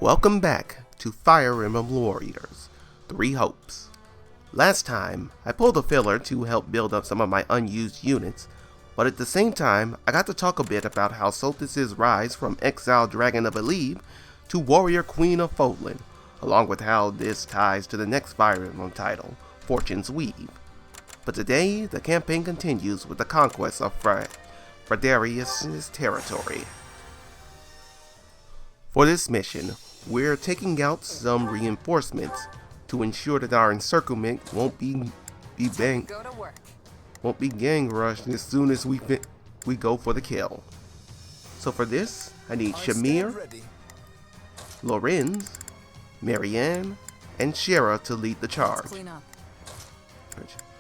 Welcome back to Fire Emblem Warriors 3 Hopes. Last time, I pulled a filler to help build up some of my unused units, but at the same time, I got to talk a bit about how Sothis' rise from Exiled Dragon of Allin to Warrior Queen of Fodlan, along with how this ties to the next Fire Emblem title, FortunesWeave. But today, the campaign continues with the conquest of Fraldarius' territory. For this mission, we're taking out some reinforcements to ensure that our Encirclement won't be gang rushed as soon as we go for the kill. So for this, I need Shamir, Lorenz, Marianne, and Shara to lead the charge.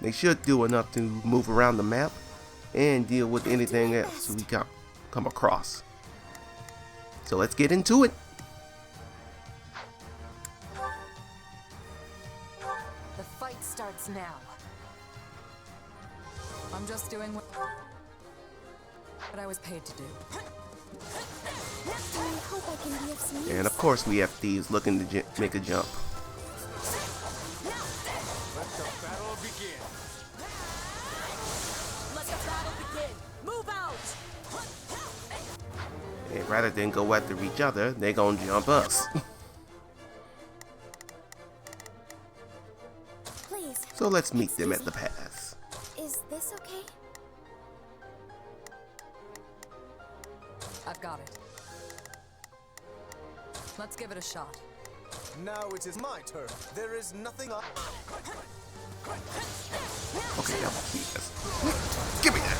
They should do enough to move around the map and deal with anything else we come across. So let's get into it. The fight starts now. I'm just doing what I was paid to do. I hope I can be of some use. And of course we have thieves looking to make a jump. Let the battle begin. Let the battle begin. Move out. And rather than go after each other, they gonna jump us. Please. So let's meet them at the pass. Is this okay? I've got it. Let's give it a shot. Now it is my turn. There is nothing up. Okay, that won't be this. Give me that.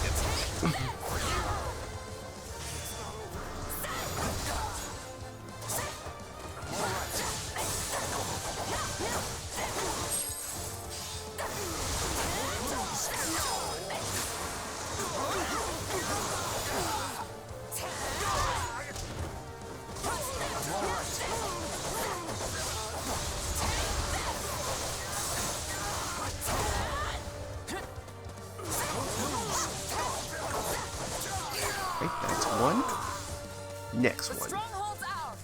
Okay, that's one. Next one. Stronghold's ours.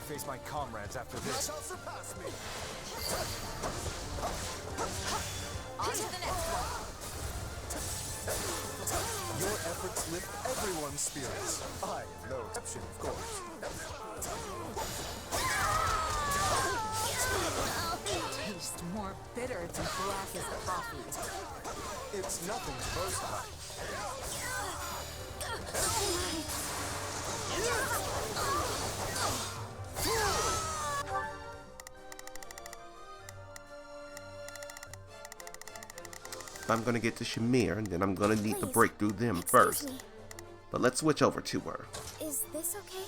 Face my comrades after this. Shall surpass me. On to the next one. Your efforts lift everyone's spirits. I am no exception, of course. Taste more bitter than black as coffee. It's nothing to boast about. I'm gonna get to Shamir, and then I'm gonna need to break through them first. Me. But let's switch over to her. Is this okay?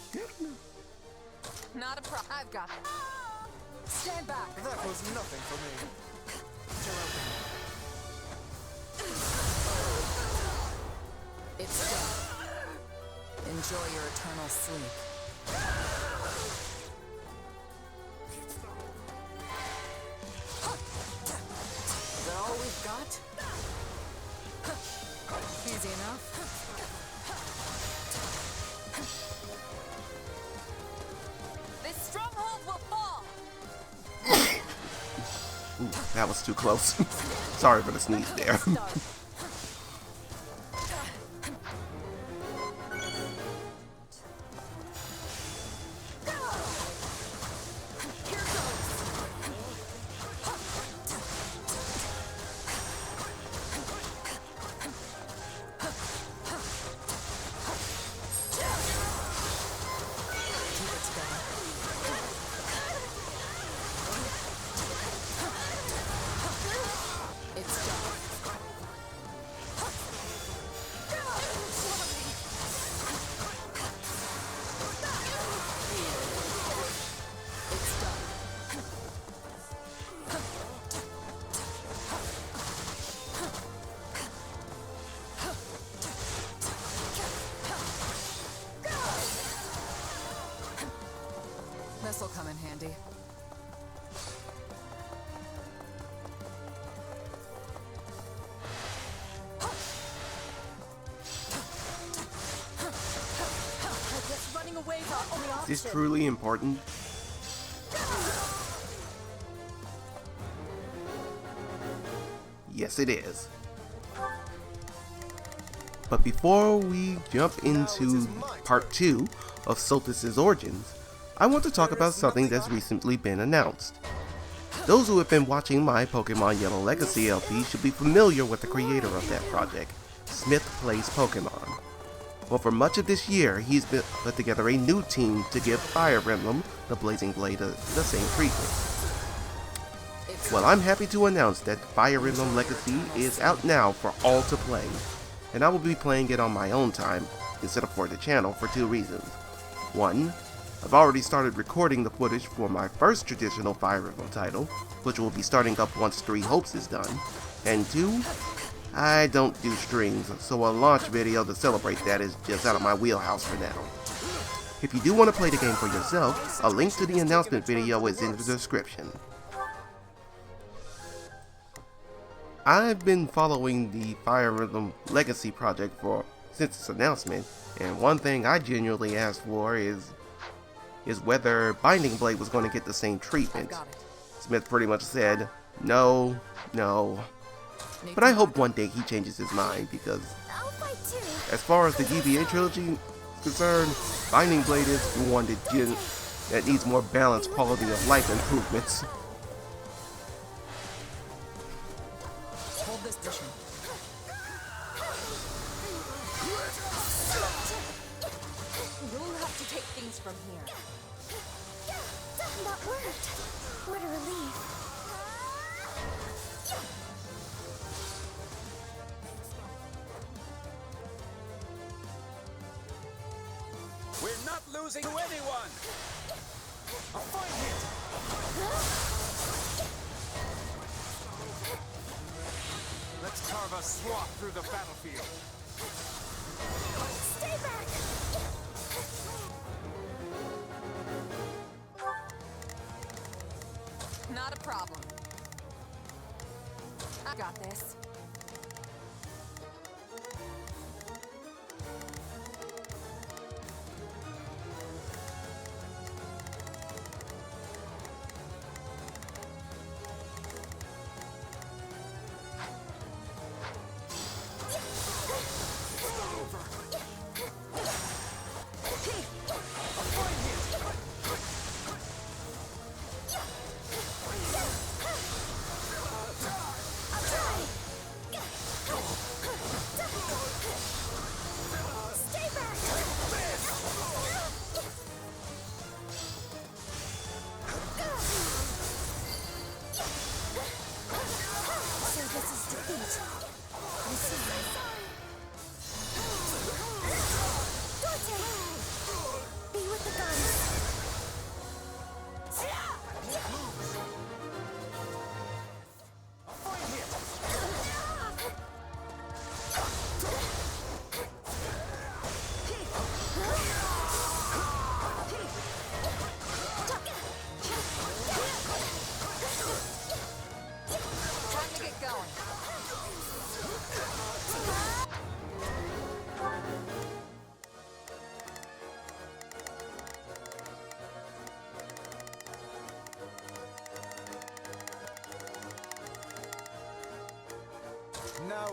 Not a problem. I've got it. Stand back. That was nothing for me. It's done. Enjoy your eternal sleep. Is that all we've got? Easy enough. Ooh, that was too close. Sorry for the sneeze there. This'll come in handy. Running away is our only option. Is this truly important? Yes, it is. But before we jump into part 2 of SothisOrigins, I want to talk about something that's recently been announced. Those who have been watching my Pokemon Yellow Legacy LP should be familiar with the creator of that project, SmithPlaysPokemon. Well, for much of this year, he's been put together a new team to give Fire Emblem, the Blazing Blade, the same treatment. Well, I'm happy to announce that Fire Emblem Legacy is out now for all to play, and I will be playing it on my own time instead of for the channel for 2 reasons. 1, I've already started recording the footage for my first traditional Fire Emblem title, which will be starting up once 3 Hopes is done, and 2, I don't do streams, so a launch video to celebrate that is just out of my wheelhouse for now. If you do want to play the game for yourself, a link to the announcement video is in the description. I've been following the Fire Emblem Legacy project since its announcement, and one thing I genuinely asked for is whether Binding Blade was going to get the same treatment. Smith pretty much said, no. But I hope one day he changes his mind, because as far as the GBA trilogy is concerned, Binding Blade is the one that needs more balanced quality of life improvements. Hold this position. You'll have to take things from here. That worked. What a relief. We're not losing to anyone! A fine hit! Let's carve a swath through the battlefield. Stay back! Not a problem. I got this.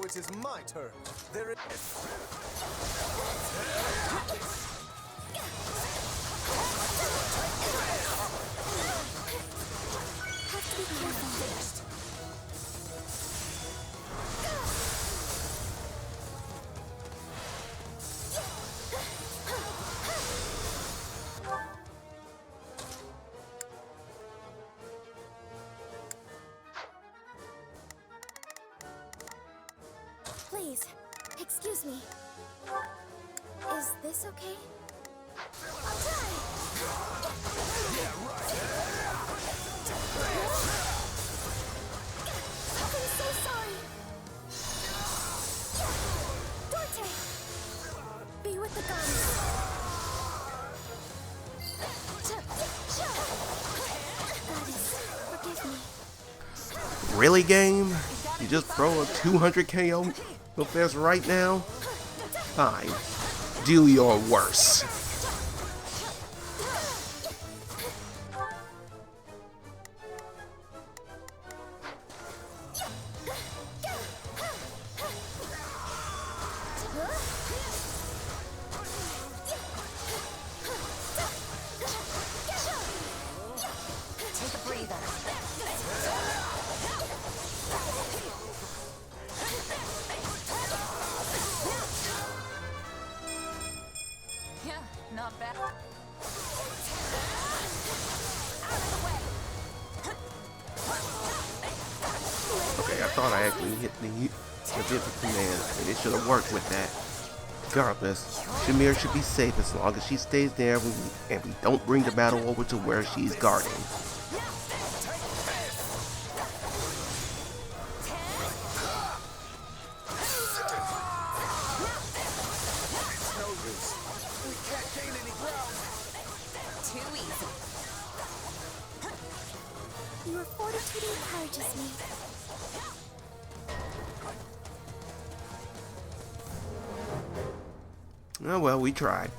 it is my turn. There it is. Have to be careful. Please, excuse me. Is this okay? I'll try. I'm so sorry. Dorte, be with the guns. Goddess, forgive me. Really, game? You just throw a 200 KO with this right now? Fine. Do your worst. Take a breather. Yeah, not bad. Out of the way. Okay, I thought I actually hit the different command, and it should have worked with that. Regardless, Shamir should be safe as long as she stays there and we don't bring the battle over to where she's guarding. We can't gain any ground. Too easy. Your fortitude encourages me. Oh well, we tried.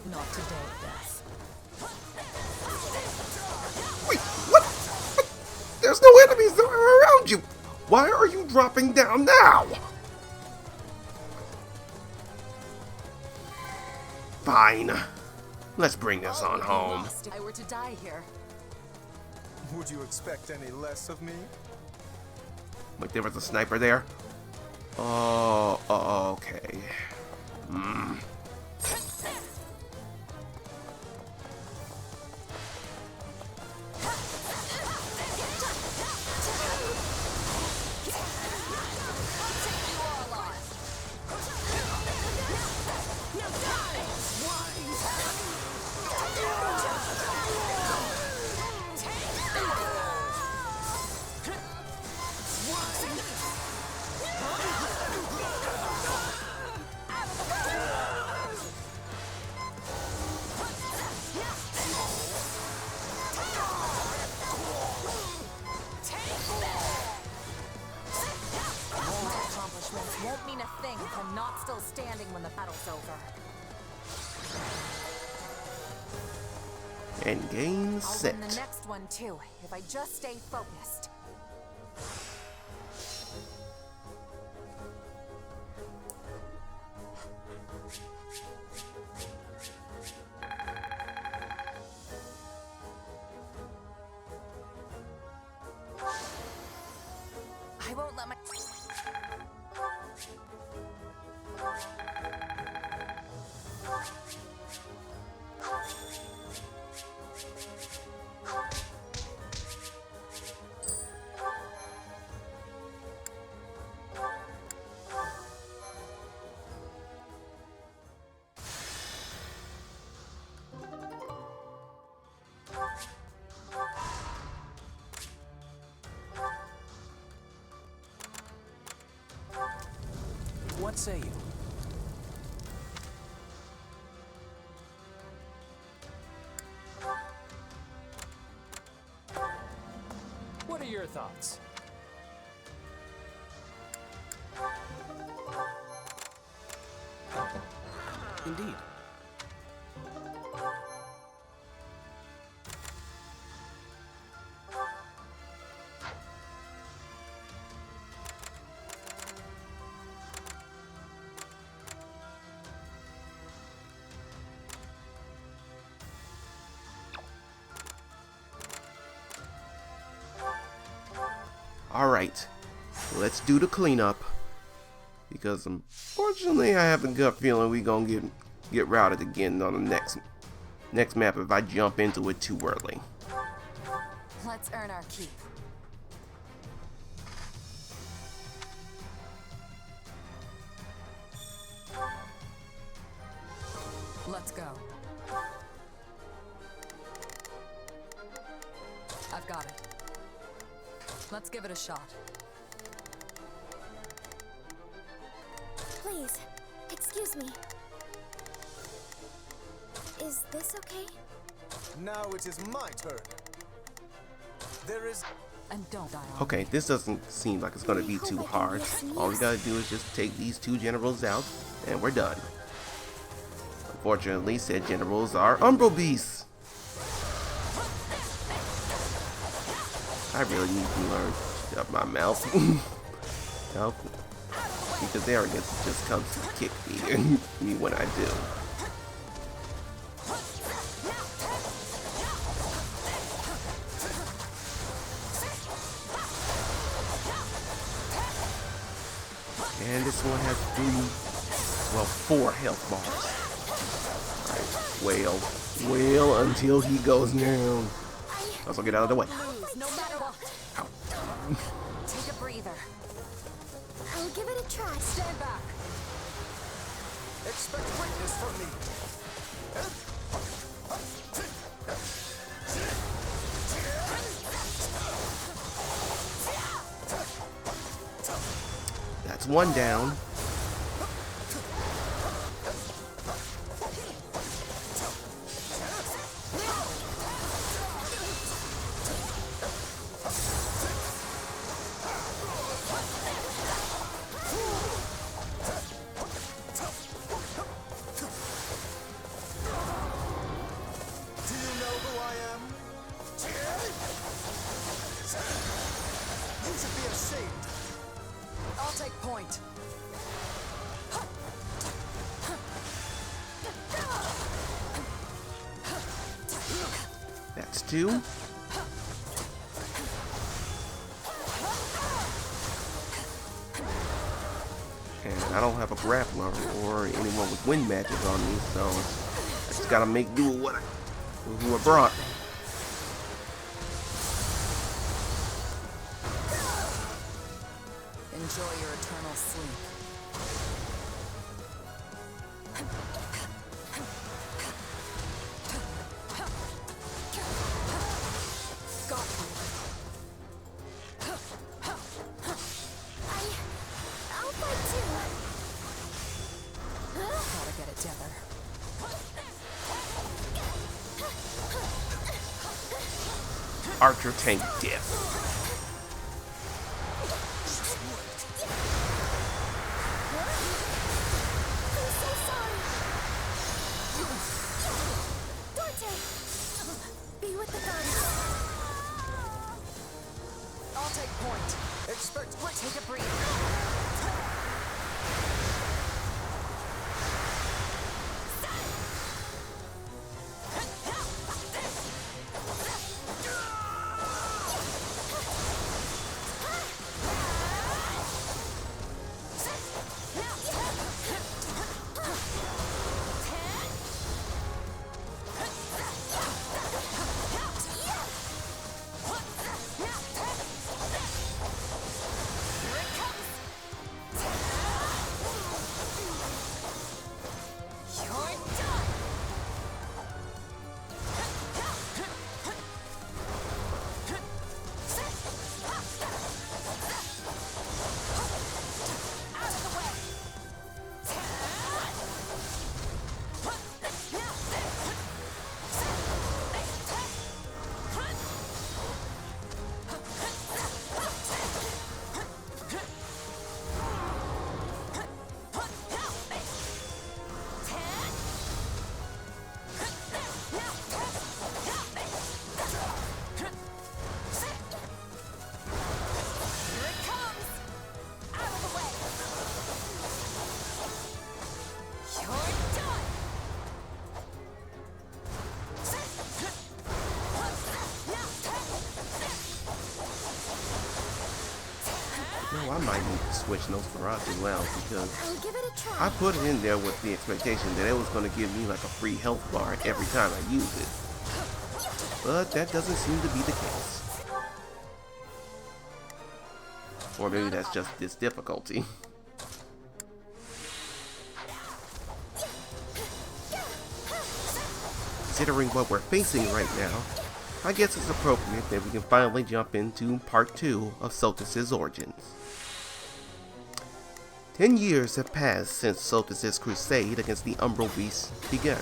Not today, Beth. Wait, what? There's no enemies around you! Why are you dropping down now? Fine. Let's bring this on home. If I were to die here. Would you expect any less of me? Like there was a sniper there? Oh, okay. Won't mean a thing if I'm not still standing when the battle's over. And game I'll set. win the next one too, if I just stay focused. I won't let my... What say you? What are your thoughts? Indeed. Alright, let's do the cleanup. Because unfortunately I have a gut feeling we gonna get routed again on the next map if I jump into it too early. Let's earn our keep. Let's go. I've got it. Let's give it a shot. Please, excuse me. Is this okay? Now it is my turn. There is... And don't die on Okay, this doesn't seem like it's gonna be too hard. All we gotta do is just take these two generals out, and we're done. Unfortunately, said generals are Umbral Beasts. I really need to learn to shut my mouth. No, because arrogance just comes to kick me when I do. And this one has 4 health bars. Alright, wail until he goes down. Also get out of the way. lose, no matter what. Ow. Take a breather. I'll give it a try. Stand back. Expect greatness from me. That's one down. I'll take point. That's 2. And I don't have a grappler or anyone with wind magic on me, so I just gotta make do with who I brought. Enjoy your eternal sleep. I'll fight too. Gotta get it together. Archer tank death. I'm so sorry. Dante, be with the goddess. I'll take point. Expect great... Take a breather. I might need to switch Nosferatu as well, because I'll give it a try. I put it in there with the expectation that it was going to give me like a free health bar every time I use it. But that doesn't seem to be the case. Or maybe that's just this difficulty. Considering what we're facing right now, I guess it's appropriate that we can finally jump into part 2 of SothisOrigins. 10 years have passed since Sothis' crusade against the Umbral Beast began.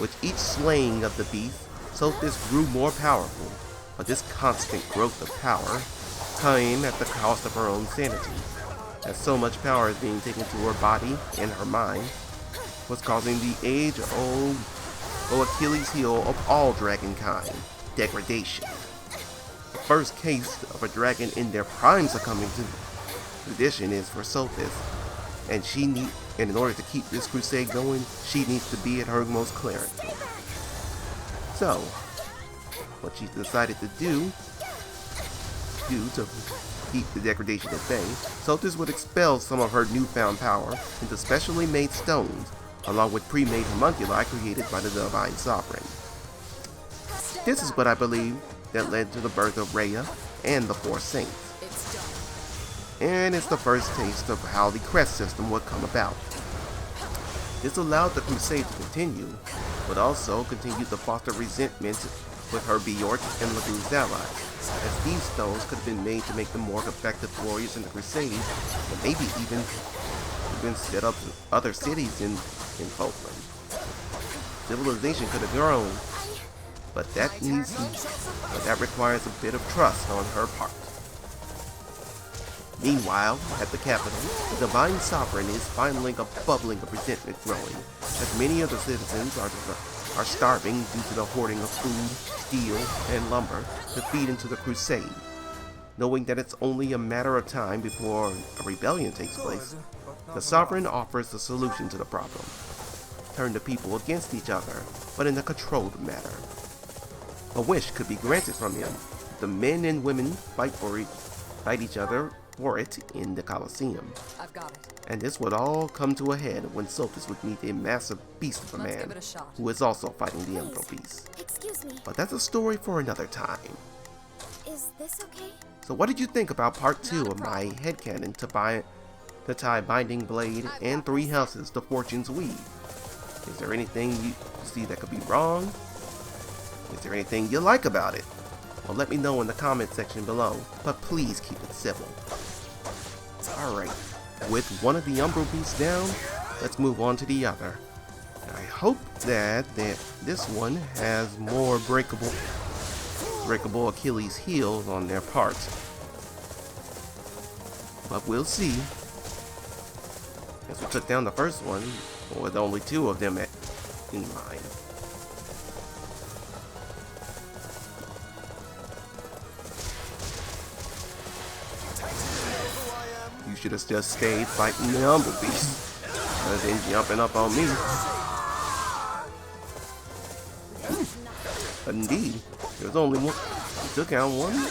With each slaying of the beast, Sothis grew more powerful, but this constant growth of power came at the cost of her own sanity, as so much power is being taken to her body and her mind was causing the age-old Achilles heel of all dragonkind, degradation. The first case of a dragon in their prime succumbing to tradition is for Sothis, and in order to keep this crusade going, she needs to be at her most clarity. So, what she decided to do to keep the degradation at bay, Sothis would expel some of her newfound power into specially made stones, along with pre-made homunculi created by the Divine Sovereign. This is what I believe that led to the birth of Rhea and the Four Saints. And it's the first taste of how the crest system would come about. This allowed the crusade to continue, but also continued to foster resentment with her Bjork and Lagu's allies, as these stones could have been made to make them more effective warriors in the crusade, and maybe even set up other cities in Poland. Civilization could have grown, but that requires a bit of trust on her part. Meanwhile, at the capital, the Divine Sovereign is finding a bubbling of resentment growing, as many of the citizens are starving due to the hoarding of food, steel, and lumber to feed into the crusade. Knowing that it's only a matter of time before a rebellion takes place, the Sovereign offers a solution to the problem. Turn the people against each other, but in a controlled manner. A wish could be granted from him. The men and women fight each other for it in the Colosseum. I've got it. And this would all come to a head when Sothis would meet a massive beast of a Let's man give it a shot. who is also fighting the Umbral Beast. Excuse me. But that's a story for another time. Is this okay? So what did you think about part 2 of my headcanon to tie Binding Blade and 3 houses to FortunesWeave? Is there anything you see that could be wrong? Is there anything you like about it? Well, let me know in the comment section below, but please keep it civil. Alright, with one of the Umbral Beasts down, let's move on to the other. I hope that this one has more breakable Achilles heels on their parts. But we'll see. As we took down the first one, with only 2 of them in mind. You should have just stayed fighting the Umbral Beast, rather than jumping up on me. Indeed, there's only one. You took out one.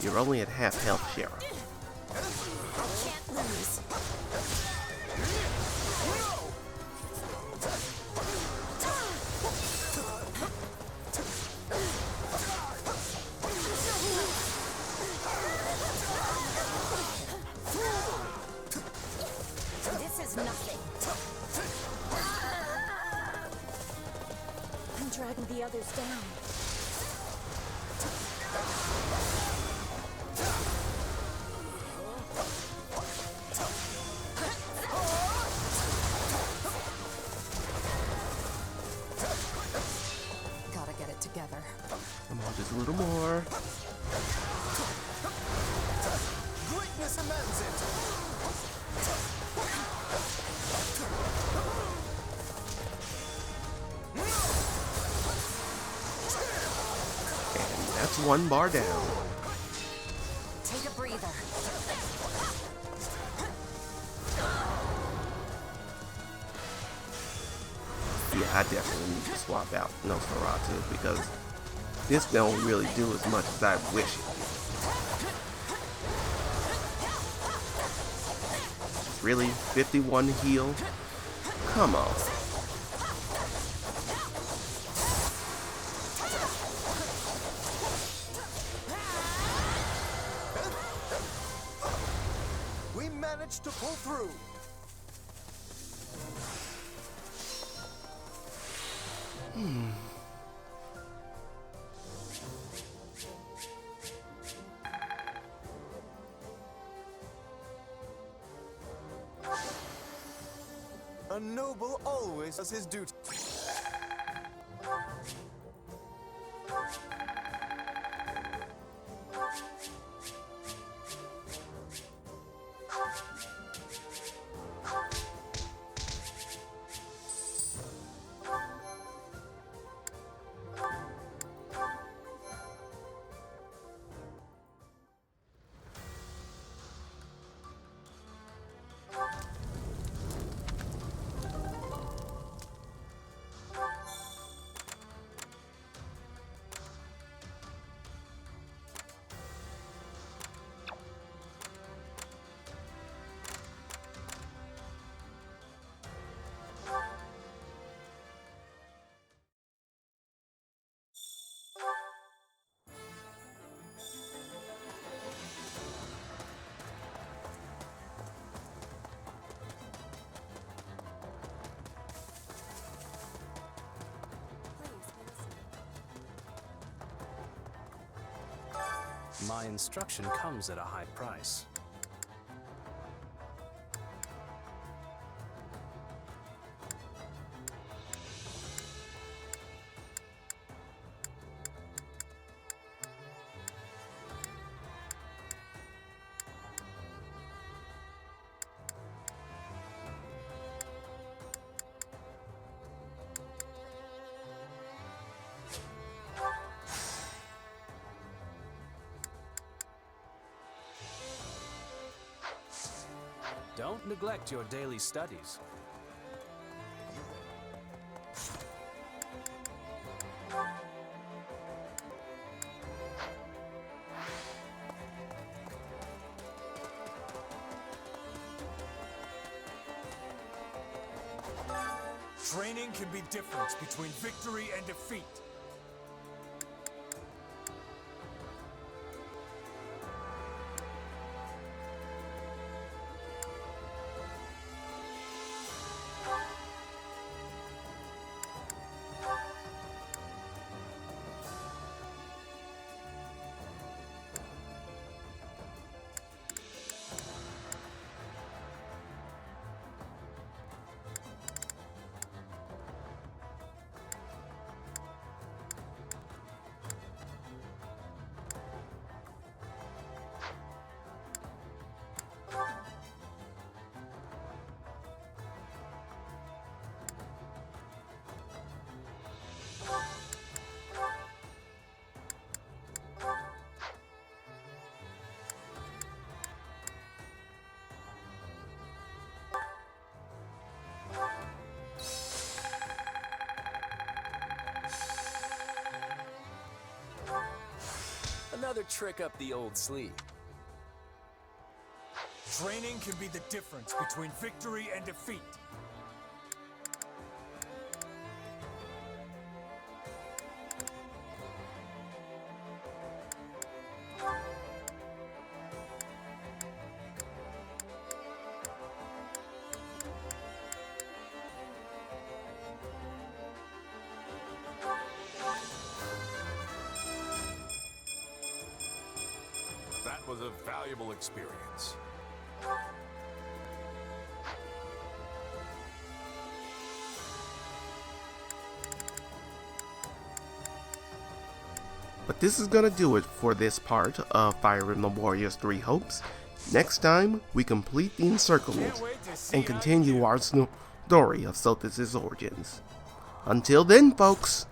You're only at half health, Shara. Can't lose. This is nothing. I'm dragging the others down. Together. Come on, just a little more. Greatness in the That's one bar down. Take a breather. Yeah, I definitely need to swap out Nosferatu because this don't really do as much as I wish it did. Really? 51 heal? Come on. We managed to pull through. A noble always does his duty. My instruction comes at a high price. Don't neglect your daily studies. Training can be difference between victory and defeat. Another trick up the old sleeve. Training can be the difference between victory and defeat. That was a valuable experience. But this is gonna do it for this part of Fire Emblem Warriors 3 Hopes. Next time, we complete the Encirclement and continue our story of SothisOrigins. Until then, folks,